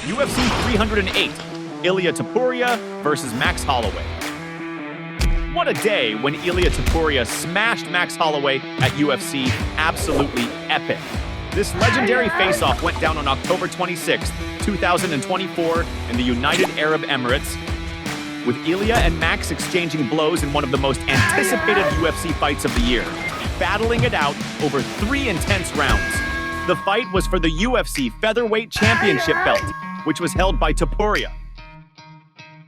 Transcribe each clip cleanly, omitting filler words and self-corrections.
UFC 308, Ilia Topuria versus Max Holloway. What a day when Ilia Topuria smashed Max Holloway at UFC. Absolutely epic. This legendary face-off went down on October 26, 2024 in the United Arab Emirates, with Ilia and Max exchanging blows in one of the most anticipated UFC fights of the year, battling it out over 3 intense rounds. The fight was for the UFC Featherweight Championship belt, which was held by Topuria.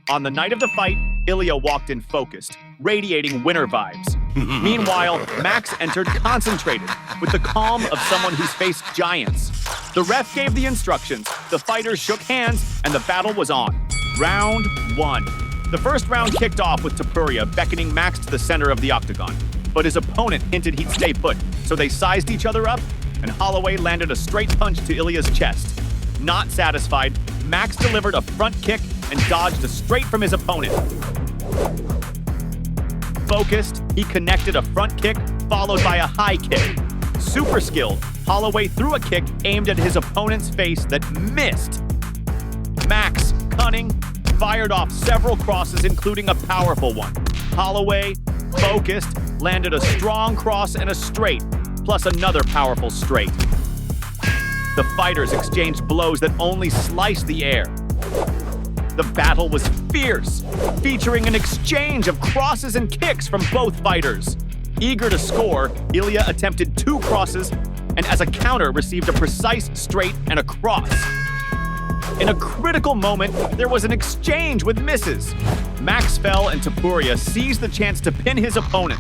On the night of the fight, Ilia walked in focused, radiating winner vibes. Meanwhile, Max entered concentrated, with the calm of someone who's faced giants. The ref gave the instructions, the fighters shook hands, and the battle was on. Round 1. The first round kicked off with Topuria beckoning Max to the center of the octagon, but his opponent hinted he'd stay put, so they sized each other up, and Holloway landed a straight punch to Ilia's chest. Not satisfied, Max delivered a front kick and dodged straight from his opponent. Focused, he connected a front kick followed by a high kick. Super skilled, Holloway threw a kick aimed at his opponent's face that missed. Max, cunning, fired off several crosses, including a powerful one. Holloway, focused, landed a strong cross and a straight, plus another powerful straight. The fighters exchanged blows that only sliced the air. The battle was fierce, featuring an exchange of crosses and kicks from both fighters. Eager to score, Ilia attempted 2 crosses and as a counter received a precise straight and a cross. In a critical moment, there was an exchange with misses. Max fell and Topuria seized the chance to pin his opponent.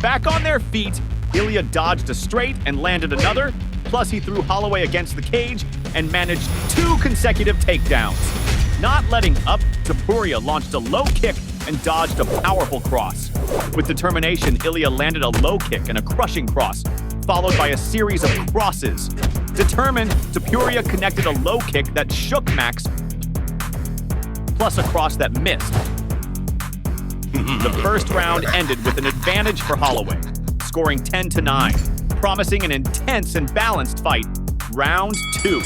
Back on their feet, Ilia dodged a straight and landed another, plus he threw Holloway against the cage and managed 2 consecutive takedowns. Not letting up, Topuria launched a low kick and dodged a powerful cross. With determination, Ilia landed a low kick and a crushing cross, followed by a series of crosses. Determined, Topuria connected a low kick that shook Max, plus a cross that missed. The first round ended with an advantage for Holloway, scoring 10-9, promising an intense and balanced fight. Round 2.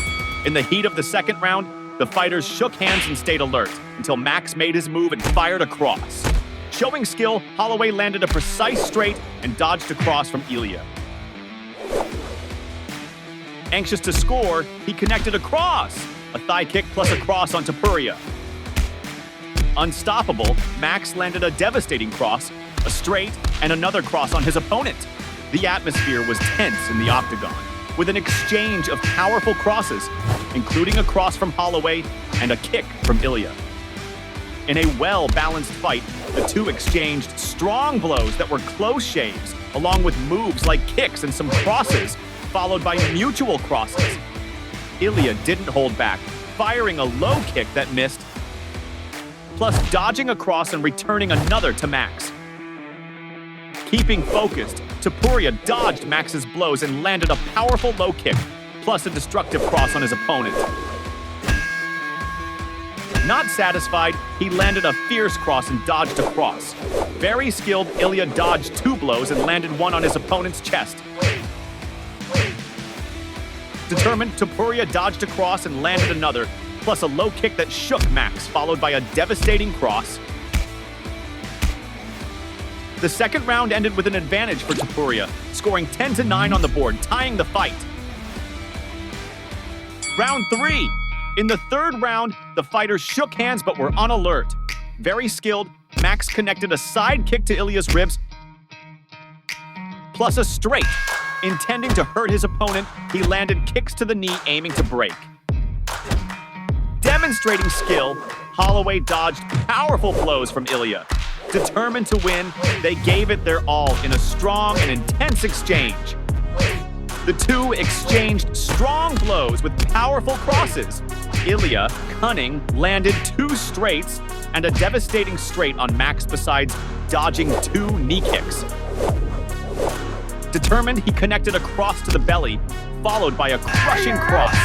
In the heat of the second round, the fighters shook hands and stayed alert until Max made his move and fired a cross. Showing skill, Holloway landed a precise straight and dodged a cross from Ilia. Anxious to score, he connected a cross, a thigh kick plus a cross on Topuria. Unstoppable, Max landed a devastating cross, a straight, and another cross on his opponent. The atmosphere was tense in the octagon, with an exchange of powerful crosses, including a cross from Holloway and a kick from Ilia. In a well-balanced fight, the two exchanged strong blows that were close shaves, along with moves like kicks and some crosses, followed by mutual crosses. Ilia didn't hold back, firing a low kick that missed, plus dodging a cross and returning another to Max. Keeping focused, Topuria dodged Max's blows and landed a powerful low kick, plus a destructive cross on his opponent. Not satisfied, he landed a fierce cross and dodged a cross. Very skilled, Ilia dodged 2 blows and landed one on his opponent's chest. Determined, Topuria dodged a cross and landed another, plus a low kick that shook Max, followed by a devastating cross. The second round ended with an advantage for Topuria, scoring 10-9 on the board, tying the fight. Round 3. In the third round, the fighters shook hands but were on alert. Very skilled, Max connected a side kick to Ilia's ribs, plus a straight. Intending to hurt his opponent, he landed kicks to the knee, aiming to break. Demonstrating skill, Holloway dodged powerful blows from Ilia. Determined to win, they gave it their all in a strong and intense exchange. The two exchanged strong blows with powerful crosses. Ilia, cunning, landed 2 straights and a devastating straight on Max besides dodging 2 knee kicks. Determined, he connected a cross to the belly, followed by a crushing cross.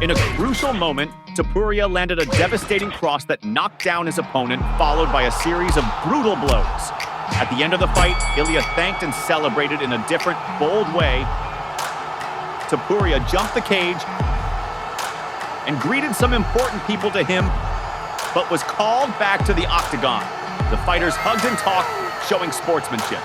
In a crucial moment, Topuria landed a devastating cross that knocked down his opponent, followed by a series of brutal blows. At the end of the fight, Ilia thanked and celebrated in a different, bold way. Topuria jumped the cage, and greeted some important people to him, but was called back to the octagon. The fighters hugged and talked, showing sportsmanship.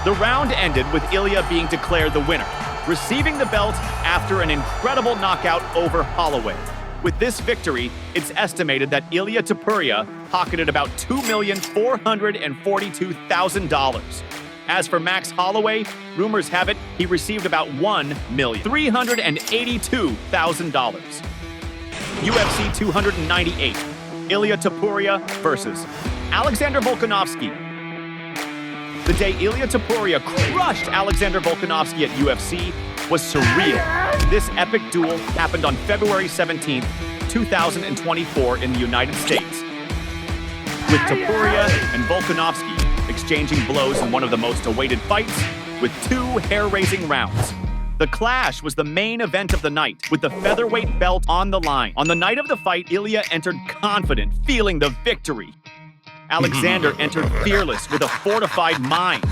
The round ended with Ilia being declared the winner, receiving the belt after an incredible knockout over Holloway. With this victory, it's estimated that Ilia Topuria pocketed about $2,442,000. As for Max Holloway, rumors have it he received about $1,382,000. UFC 298, Ilia Topuria versus Alexander Volkanovski. The day Ilia Topuria crushed Alexander Volkanovski at UFC was surreal. This epic duel happened on February 17, 2024 in the United States, with Topuria and Volkanovski exchanging blows in one of the most awaited fights with 2 hair-raising rounds. The clash was the main event of the night, with the featherweight belt on the line. On the night of the fight, Ilia entered confident, feeling the victory. Alexander entered fearless with a fortified mind.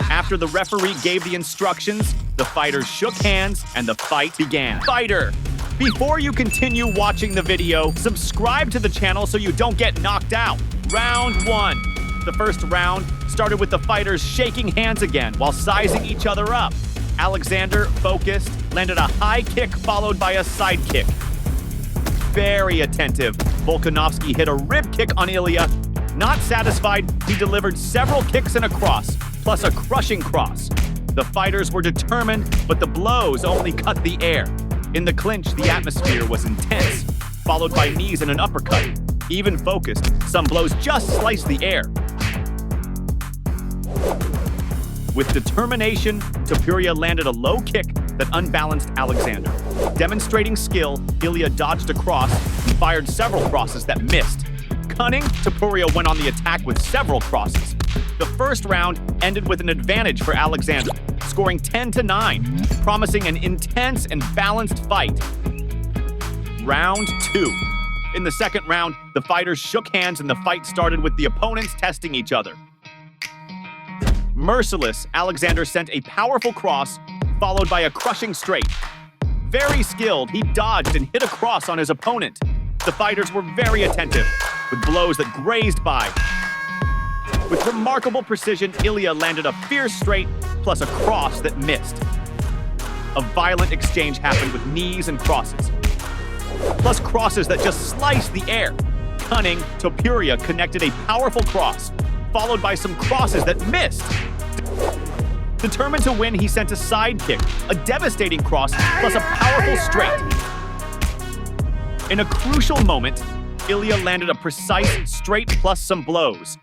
After the referee gave the instructions, the fighters shook hands and the fight began. Fighter, before you continue watching the video, subscribe to the channel so you don't get knocked out. Round 1. The first round started with the fighters shaking hands again while sizing each other up. Alexander, focused, landed a high kick followed by a side kick. Very attentive, Volkanovski hit a rib kick on Ilia. Not satisfied, he delivered several kicks and a cross, plus a crushing cross. The fighters were determined, but the blows only cut the air. In the clinch, the atmosphere was intense, followed by knees and an uppercut. Even focused, some blows just sliced the air. With determination, Topuria landed a low kick that unbalanced Alexander. Demonstrating skill, Ilia dodged a cross and fired several crosses that missed. Cunning, Topuria went on the attack with several crosses. The first round ended with an advantage for Alexander, scoring 10-9, promising an intense and balanced fight. Round 2. In the second round, the fighters shook hands and the fight started with the opponents testing each other. Merciless, Alexander sent a powerful cross, followed by a crushing straight. Very skilled, he dodged and hit a cross on his opponent. The fighters were very attentive, with blows that grazed by. With remarkable precision, Ilia landed a fierce straight, plus a cross that missed. A violent exchange happened with knees and crosses, plus crosses that just sliced the air. Cunning, Topuria connected a powerful cross, followed by some crosses that missed. Determined to win, he sent a side kick, a devastating cross, plus a powerful straight. In a crucial moment, Ilia landed a precise straight plus some blows,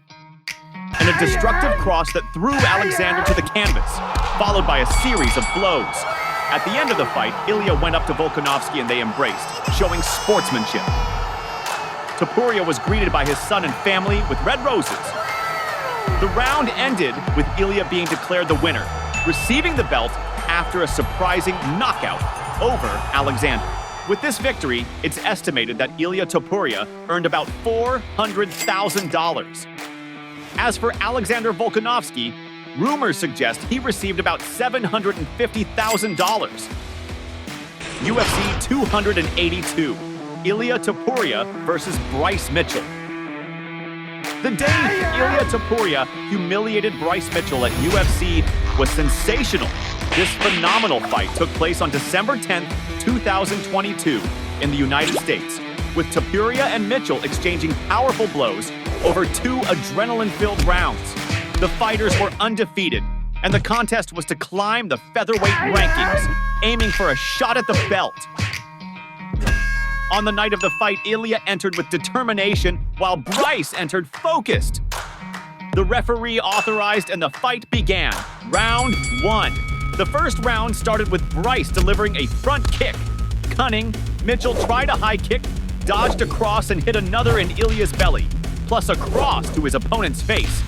and a destructive cross that threw Alexander to the canvas, followed by a series of blows. At the end of the fight, Ilia went up to Volkanovski and they embraced, showing sportsmanship. Topuria was greeted by his son and family with red roses. The round ended with Ilia being declared the winner, receiving the belt after a surprising knockout over Alexander. With this victory, it's estimated that Ilia Topuria earned about $400,000. As for Alexander Volkanovski, rumors suggest he received about $750,000. UFC 282, Ilia Topuria versus Bryce Mitchell. The day Ilia Topuria humiliated Bryce Mitchell at UFC was sensational. This phenomenal fight took place on December 10, 2022 in the United States, with Topuria and Mitchell exchanging powerful blows over 2 adrenaline-filled rounds. The fighters were undefeated, and the contest was to climb the featherweight rankings, aiming for a shot at the belt. On the night of the fight, Ilia entered with determination, while Bryce entered focused. The referee authorized and the fight began. Round 1. The first round started with Bryce delivering a front kick. Cunning, Mitchell tried a high kick, dodged a cross and hit another in Ilia's belly, plus a cross to his opponent's face.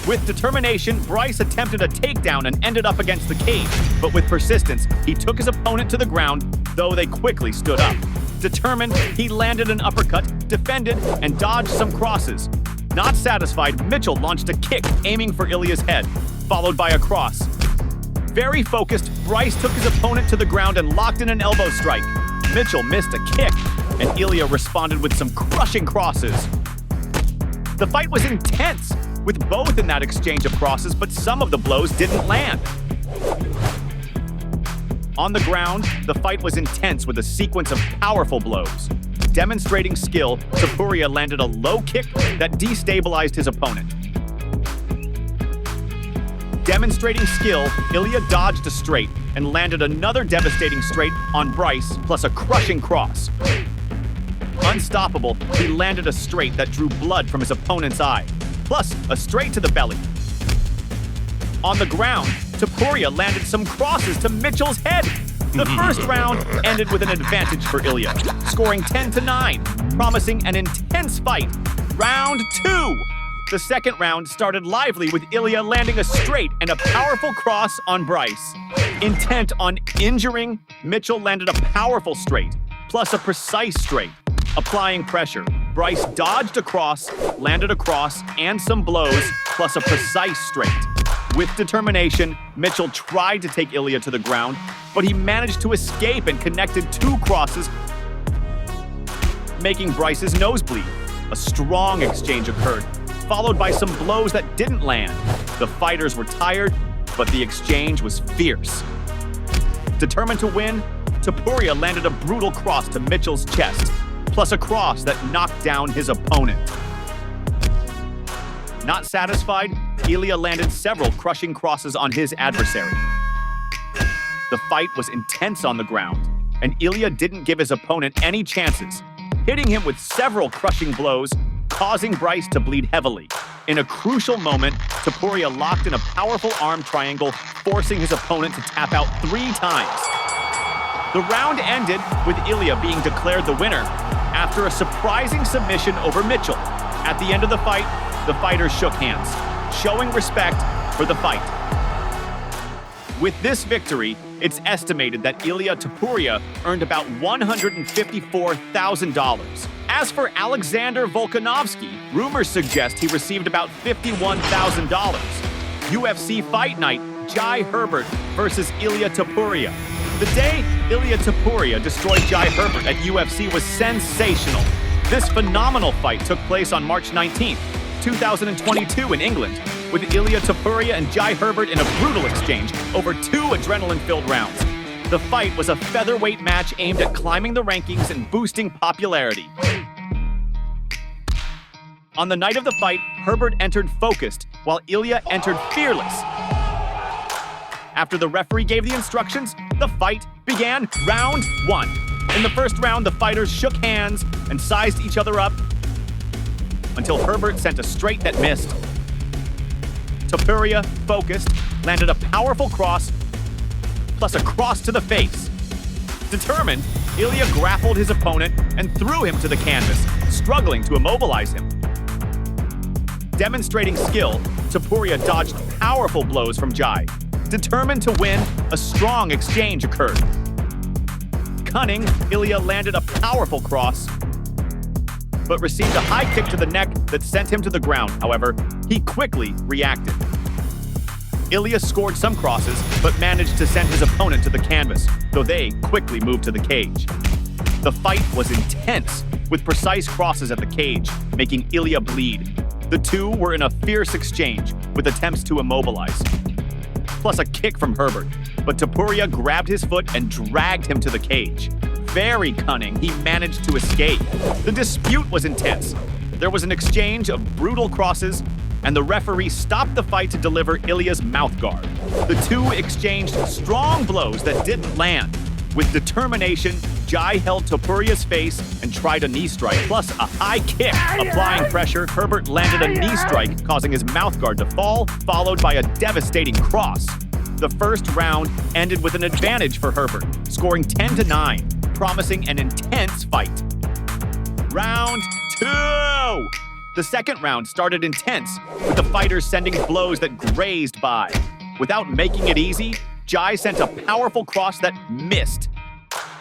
With determination, Bryce attempted a takedown and ended up against the cage, but with persistence, he took his opponent to the ground, though they quickly stood up. Determined, he landed an uppercut, defended, and dodged some crosses. Not satisfied, Mitchell launched a kick, aiming for Ilia's head, followed by a cross. Very focused, Bryce took his opponent to the ground and locked in an elbow strike. Mitchell missed a kick, and Ilia responded with some crushing crosses. The fight was intense, with both in that exchange of crosses, but some of the blows didn't land. On the ground, the fight was intense with a sequence of powerful blows. Demonstrating skill, Topuria landed a low kick that destabilized his opponent. Demonstrating skill, Ilia dodged a straight and landed another devastating straight on Bryce, plus a crushing cross. Unstoppable, he landed a straight that drew blood from his opponent's eye, plus a straight to the belly. On the ground, Topuria landed some crosses to Mitchell's head. The first round ended with an advantage for Ilia, scoring 10-9, promising an intense fight. Round 2. The second round started lively with Ilia landing a straight and a powerful cross on Bryce. Intent on injuring, Mitchell landed a powerful straight, plus a precise straight. Applying pressure, Bryce dodged a cross, landed a cross, and some blows, plus a precise straight. With determination, Mitchell tried to take Ilia to the ground, but he managed to escape and connected 2 crosses, making Bryce's nose bleed. A strong exchange occurred, followed by some blows that didn't land. The fighters were tired, but the exchange was fierce. Determined to win, Topuria landed a brutal cross to Mitchell's chest, plus a cross that knocked down his opponent. Not satisfied, Ilia landed several crushing crosses on his adversary. The fight was intense on the ground, and Ilia didn't give his opponent any chances, hitting him with several crushing blows, causing Bryce to bleed heavily. In a crucial moment, Topuria locked in a powerful arm triangle, forcing his opponent to tap out 3 times. The round ended with Ilia being declared the winner after a surprising submission over Mitchell. At the end of the fight, the fighters shook hands, showing respect for the fight. With this victory, it's estimated that Ilia Topuria earned about $154,000. As for Alexander Volkanovski, rumors suggest he received about $51,000. UFC Fight Night, Jai Herbert versus Ilia Topuria. The day Ilia Topuria destroyed Jai Herbert at UFC was sensational. This phenomenal fight took place on March 19th, 2022 in England, with Ilia Topuria and Jai Herbert in a brutal exchange over 2 adrenaline-filled rounds. The fight was a featherweight match aimed at climbing the rankings and boosting popularity. On the night of the fight, Herbert entered focused, while Ilia entered fearless. After the referee gave the instructions, the fight began. Round 1. In the first round, the fighters shook hands and sized each other up until Herbert sent a straight that missed. Topuria, focused, landed a powerful cross, plus a cross to the face. Determined, Ilia grappled his opponent and threw him to the canvas, struggling to immobilize him. Demonstrating skill, Topuria dodged powerful blows from Jai. Determined to win, a strong exchange occurred. Cunning, Ilia landed a powerful cross, but received a high kick to the neck that sent him to the ground. However, he quickly reacted. Ilia scored some crosses, but managed to send his opponent to the canvas, though they quickly moved to the cage. The fight was intense, with precise crosses at the cage, making Ilia bleed. The two were in a fierce exchange, with attempts to immobilize, plus a kick from Herbert, but Topuria grabbed his foot and dragged him to the cage. Very cunning, he managed to escape. The dispute was intense. There was an exchange of brutal crosses, and the referee stopped the fight to deliver Ilia's mouthguard. The two exchanged strong blows that didn't land. With determination, Jai held Topuria's face and tried a knee strike, plus a high kick. Applying pressure, Herbert landed a knee strike, causing his mouthguard to fall, followed by a devastating cross. The first round ended with an advantage for Herbert, scoring 10-9, promising an intense fight. Round 2! The second round started intense, with the fighters sending blows that grazed by. Without making it easy, Jai sent a powerful cross that missed.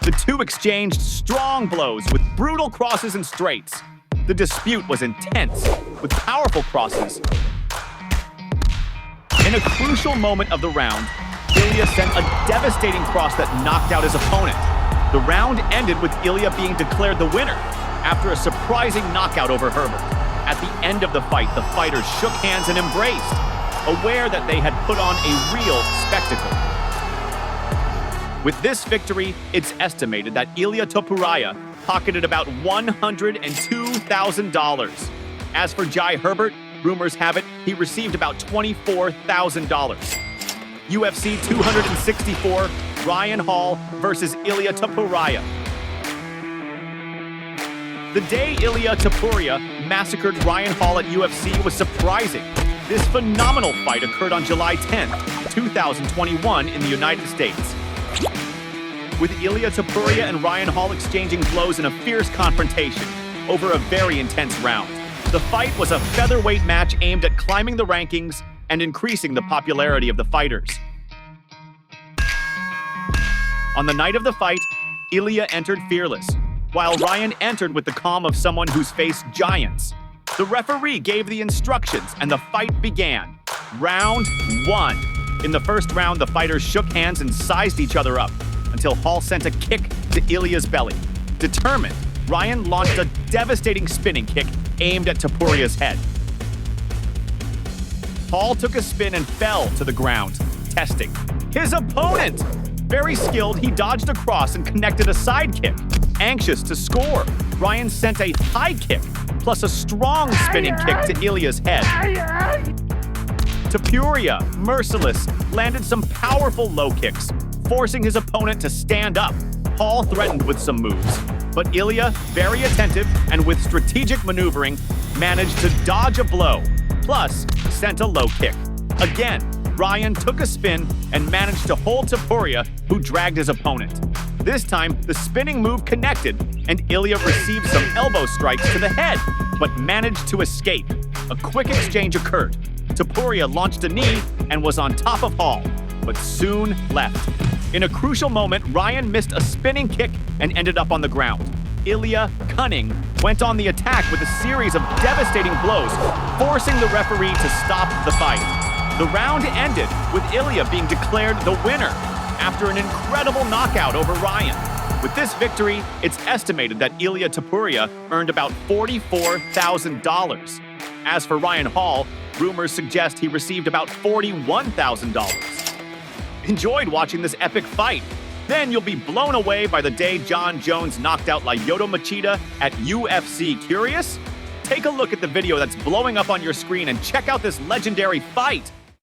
The two exchanged strong blows with brutal crosses and straights. The dispute was intense, with powerful crosses. In a crucial moment of the round, Ilia sent a devastating cross that knocked out his opponent. The round ended with Ilia being declared the winner after a surprising knockout over Herbert. At the end of the fight, the fighters shook hands and embraced, aware that they had put on a real spectacle. With this victory, it's estimated that Ilia Topuria pocketed about $102,000. As for Jai Herbert, rumors have it he received about $24,000. UFC 264, Ryan Hall versus Ilia Topuria. The day Ilia Topuria massacred Ryan Hall at UFC was surprising. This phenomenal fight occurred on July 10, 2021 in the United States. With Ilia Topuria and Ryan Hall exchanging blows in a fierce confrontation over a very intense round. The fight was a featherweight match aimed at climbing the rankings and increasing the popularity of the fighters. On the night of the fight, Ilia entered fearless, while Ryan entered with the calm of someone who's faced giants. The referee gave the instructions and the fight began. Round 1. In the first round, the fighters shook hands and sized each other up until Hall sent a kick to Ilia's belly. Determined, Ryan launched a devastating spinning kick aimed at Topuria's head. Hall took a spin and fell to the ground, testing his opponent. Very skilled, he dodged across and connected a side kick. Anxious to score, Ryan sent a high kick plus a strong spinning kick to Ilia's head. Topuria, merciless, landed some powerful low kicks, forcing his opponent to stand up. Hall threatened with some moves, but Ilia, very attentive and with strategic maneuvering, managed to dodge a blow, plus sent a low kick. Again, Ryan took a spin and managed to hold Topuria, who dragged his opponent. This time, the spinning move connected, and Ilia received some elbow strikes to the head, but managed to escape. A quick exchange occurred. Topuria launched a knee and was on top of Hall, but soon left. In a crucial moment, Ryan missed a spinning kick and ended up on the ground. Ilia, cunning, went on the attack with a series of devastating blows, forcing the referee to stop the fight. The round ended with Ilia being declared the winner after an incredible knockout over Ryan. With this victory, it's estimated that Ilia Topuria earned about $44,000. As for Ryan Hall, rumors suggest he received about $41,000. Enjoyed watching this epic fight? Then you'll be blown away by the day John Jones knocked out Lyoto Machida at UFC. Curious? Take a look at the video that's blowing up on your screen and check out this legendary fight.